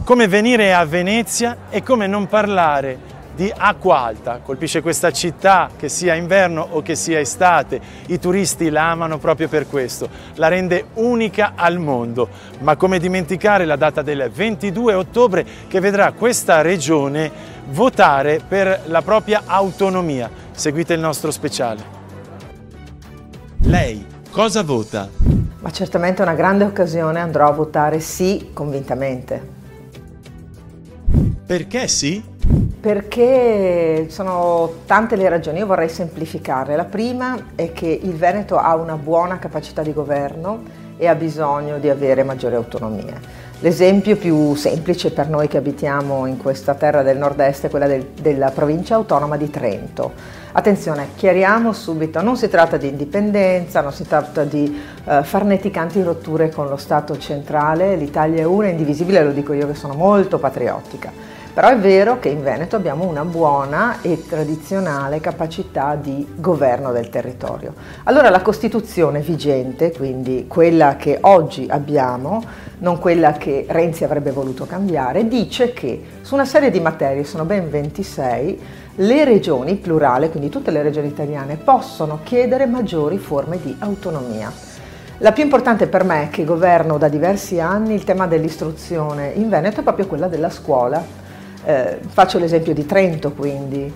Come venire a Venezia e come non parlare di acqua alta. Colpisce questa città, che sia inverno o che sia estate. I turisti la amano proprio per questo, la rende unica al mondo. Ma come dimenticare la data del 22 ottobre che vedrà questa regione votare per la propria autonomia. Seguite il nostro speciale. Lei cosa vota? Ma certamente è una grande occasione, andrò a votare sì convintamente. Perché sì? Perché sono tante le ragioni, io vorrei semplificarle. La prima è che il Veneto ha una buona capacità di governo e ha bisogno di avere maggiore autonomia. L'esempio più semplice per noi che abitiamo in questa terra del nord-est è quella della provincia autonoma di Trento. Attenzione, chiariamo subito, non si tratta di indipendenza, non si tratta di farneticanti rotture con lo Stato centrale, l'Italia è una, indivisibile, lo dico io che sono molto patriottica. Però è vero che in Veneto abbiamo una buona e tradizionale capacità di governo del territorio. Allora la Costituzione vigente, quindi quella che oggi abbiamo, non quella che Renzi avrebbe voluto cambiare, dice che su una serie di materie, sono ben 26, le regioni, plurale, quindi tutte le regioni italiane, possono chiedere maggiori forme di autonomia. La più importante per me, che governo da diversi anni, il tema dell'istruzione in Veneto è proprio quella della scuola. Faccio l'esempio di Trento, quindi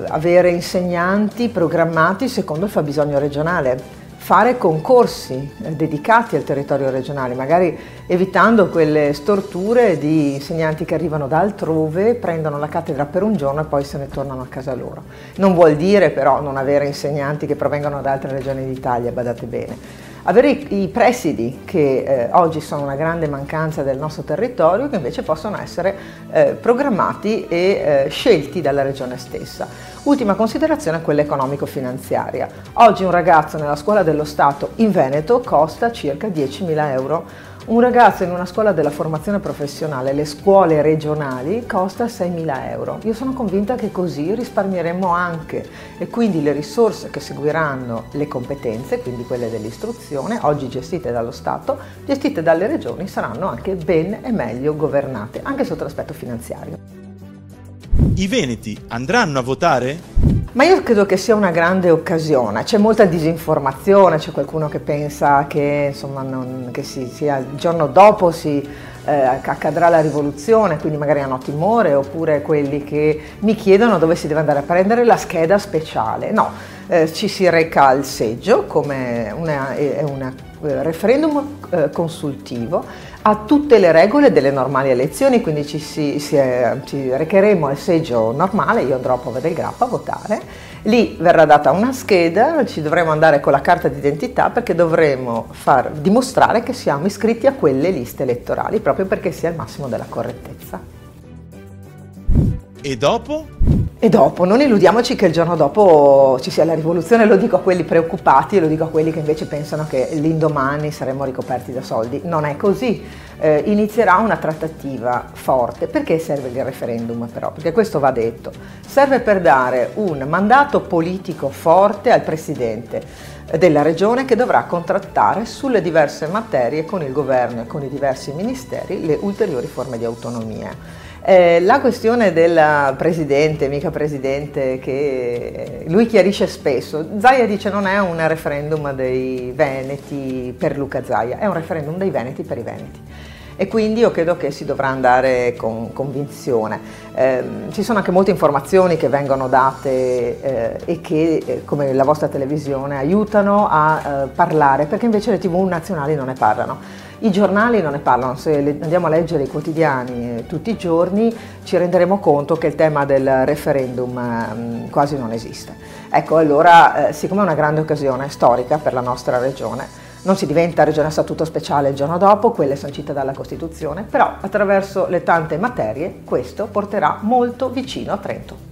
avere insegnanti programmati secondo il fabbisogno regionale, fare concorsi dedicati al territorio regionale, magari evitando quelle storture di insegnanti che arrivano da altrove, prendono la cattedra per un giorno e poi se ne tornano a casa loro. Non vuol dire però non avere insegnanti che provengono da altre regioni d'Italia, badate bene. Avere i presidi che oggi sono una grande mancanza del nostro territorio, che invece possono essere programmati e scelti dalla regione stessa. Ultima considerazione è quella economico-finanziaria. Oggi un ragazzo nella scuola dello Stato in Veneto costa circa 10.000 euro. Un ragazzo in una scuola della formazione professionale, le scuole regionali, costa 6.000 euro. Io sono convinta che così risparmieremo anche e quindi le risorse che seguiranno le competenze, quindi quelle dell'istruzione, oggi gestite dallo Stato, gestite dalle regioni, saranno anche ben e meglio governate, anche sotto l'aspetto finanziario. I veneti andranno a votare? Ma io credo che sia una grande occasione, c'è molta disinformazione, c'è qualcuno che pensa che, insomma, il giorno dopo accadrà la rivoluzione, quindi magari hanno timore, oppure quelli che mi chiedono dove si deve andare a prendere la scheda speciale. No, ci si reca al seggio come un referendum consultivo, ha tutte le regole delle normali elezioni, quindi ci recheremo al seggio normale, io andrò a Pova del Grappa a votare, lì verrà data una scheda, ci dovremo andare con la carta d'identità perché dovremo far dimostrare che siamo iscritti a quelle liste elettorali, proprio perché sia il massimo della correttezza. E dopo? E dopo, non illudiamoci che il giorno dopo ci sia la rivoluzione, lo dico a quelli preoccupati e lo dico a quelli che invece pensano che l'indomani saremo ricoperti da soldi. Non è così, inizierà una trattativa forte. Perché serve il referendum però? Perché questo va detto. Serve per dare un mandato politico forte al Presidente della Regione che dovrà contrattare sulle diverse materie con il Governo e con i diversi ministeri le ulteriori forme di autonomia. La questione del presidente, mica presidente, che lui chiarisce spesso, Zaia dice non è un referendum dei Veneti per Luca Zaia, è un referendum dei Veneti per i Veneti. E quindi io credo che si dovrà andare con convinzione. Ci sono anche molte informazioni che vengono date e che, come la vostra televisione, aiutano a parlare, perché invece le TV nazionali non ne parlano. I giornali non ne parlano, se andiamo a leggere i quotidiani tutti i giorni ci renderemo conto che il tema del referendum quasi non esiste. Ecco, allora, siccome è una grande occasione storica per la nostra regione, non si diventa regione a statuto speciale il giorno dopo, quella è sancita dalla Costituzione, però attraverso le tante materie questo porterà molto vicino a Trento.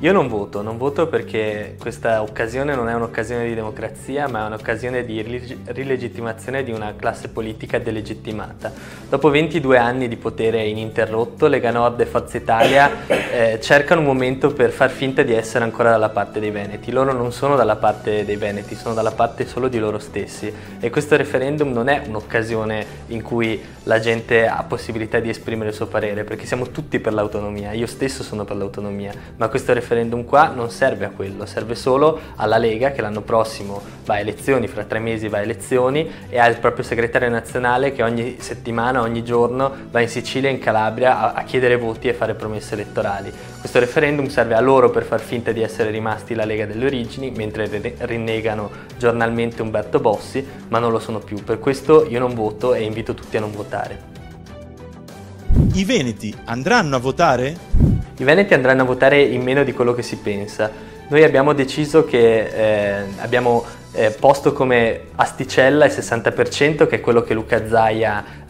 Io non voto perché questa occasione non è un'occasione di democrazia, ma è un'occasione di rilegittimazione di una classe politica delegittimata. Dopo 22 anni di potere ininterrotto, Lega Nord e Forza Italia cercano un momento per far finta di essere ancora dalla parte dei veneti. Loro non sono dalla parte dei veneti, sono dalla parte solo di loro stessi, e questo referendum non è un'occasione in cui la gente ha possibilità di esprimere il suo parere, perché siamo tutti per l'autonomia, io stesso sono per l'autonomia, ma questo referendum qua non serve a quello, serve solo alla Lega, che l'anno prossimo va a elezioni, fra 3 mesi va a elezioni, e ha il proprio segretario nazionale che ogni settimana, ogni giorno va in Sicilia e in Calabria a chiedere voti e fare promesse elettorali. Questo referendum serve a loro per far finta di essere rimasti la Lega delle origini, mentre rinnegano giornalmente Umberto Bossi, ma non lo sono più. Per questo io non voto e invito tutti a non votare. I veneti andranno a votare? I veneti andranno a votare in meno di quello che si pensa. Noi abbiamo deciso che abbiamo posto come asticella il 60%, che è quello che Luca Zaia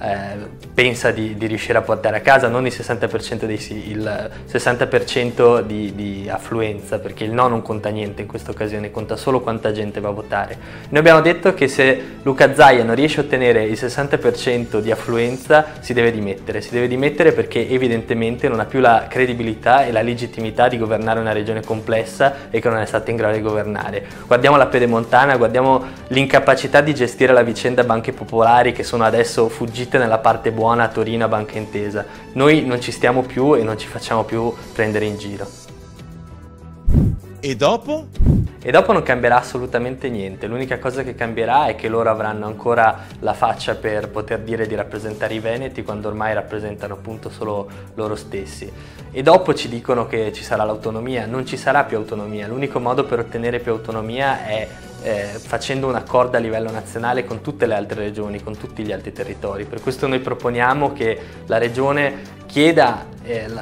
pensa di riuscire a portare a casa, non il 60% dei sì, il 60% di affluenza, perché il no non conta niente in questa occasione, conta solo quanta gente va a votare. Noi abbiamo detto che se Luca Zaia non riesce a ottenere il 60% di affluenza si deve dimettere perché evidentemente non ha più la credibilità e la legittimità di governare una regione complessa e che non è stata in grado di governare. Guardiamo la Pedemontana, guardiamo l'incapacità di gestire la vicenda banche popolari, che sono adesso fuggite nella parte buona a Torino a Banca Intesa. Noi non ci stiamo più e non ci facciamo più prendere in giro. E dopo? E dopo non cambierà assolutamente niente, l'unica cosa che cambierà è che loro avranno ancora la faccia per poter dire di rappresentare i veneti, quando ormai rappresentano appunto solo loro stessi. E dopo ci dicono che ci sarà l'autonomia, non ci sarà più autonomia, l'unico modo per ottenere più autonomia è facendo un accordo a livello nazionale con tutte le altre regioni, con tutti gli altri territori. Per questo noi proponiamo che la regione chieda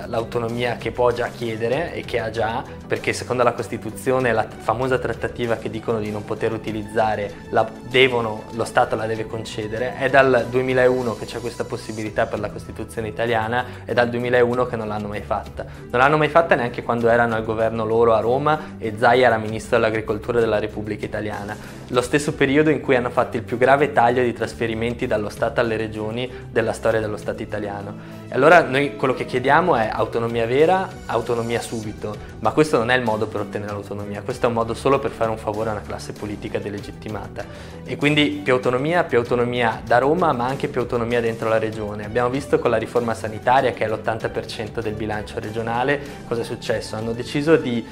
l'autonomia che può già chiedere e che ha già, perché secondo la Costituzione la famosa trattativa che dicono di non poter utilizzare lo Stato la deve concedere. È dal 2001 che c'è questa possibilità per la Costituzione italiana, è dal 2001 che non l'hanno mai fatta. Non l'hanno mai fatta neanche quando erano al governo loro a Roma e Zaia era ministro dell'agricoltura della Repubblica Italiana. Lo stesso periodo in cui hanno fatto il più grave taglio di trasferimenti dallo Stato alle regioni della storia dello Stato italiano. E allora noi quello che chiediamo è autonomia vera, autonomia subito, ma questo non è il modo per ottenere l'autonomia, questo è un modo solo per fare un favore a una classe politica delegittimata. E quindi più autonomia da Roma, ma anche più autonomia dentro la regione. Abbiamo visto con la riforma sanitaria, che è l'80% del bilancio regionale, cosa è successo? Hanno deciso di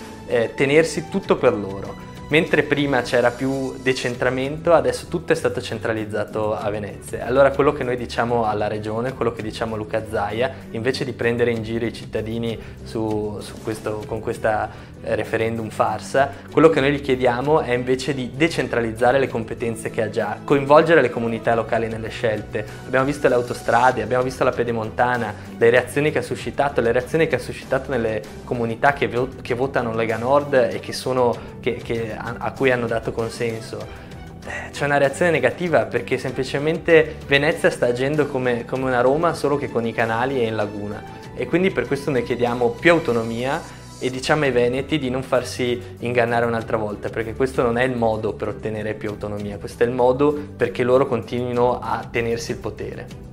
tenersi tutto per loro. Mentre prima c'era più decentramento, adesso tutto è stato centralizzato a Venezia. Allora quello che noi diciamo alla regione, quello che diciamo a Luca Zaia, invece di prendere in giro i cittadini con questa referendum farsa, quello che noi gli chiediamo è invece di decentralizzare le competenze che ha già, coinvolgere le comunità locali nelle scelte. Abbiamo visto le autostrade, abbiamo visto la Pedemontana, le reazioni che ha suscitato nelle comunità che votano Lega Nord e a cui hanno dato consenso. C'è una reazione negativa perché semplicemente Venezia sta agendo come una Roma, solo che con i canali e in laguna, e quindi per questo noi chiediamo più autonomia e diciamo ai veneti di non farsi ingannare un'altra volta, perché questo non è il modo per ottenere più autonomia, questo è il modo perché loro continuino a tenersi il potere.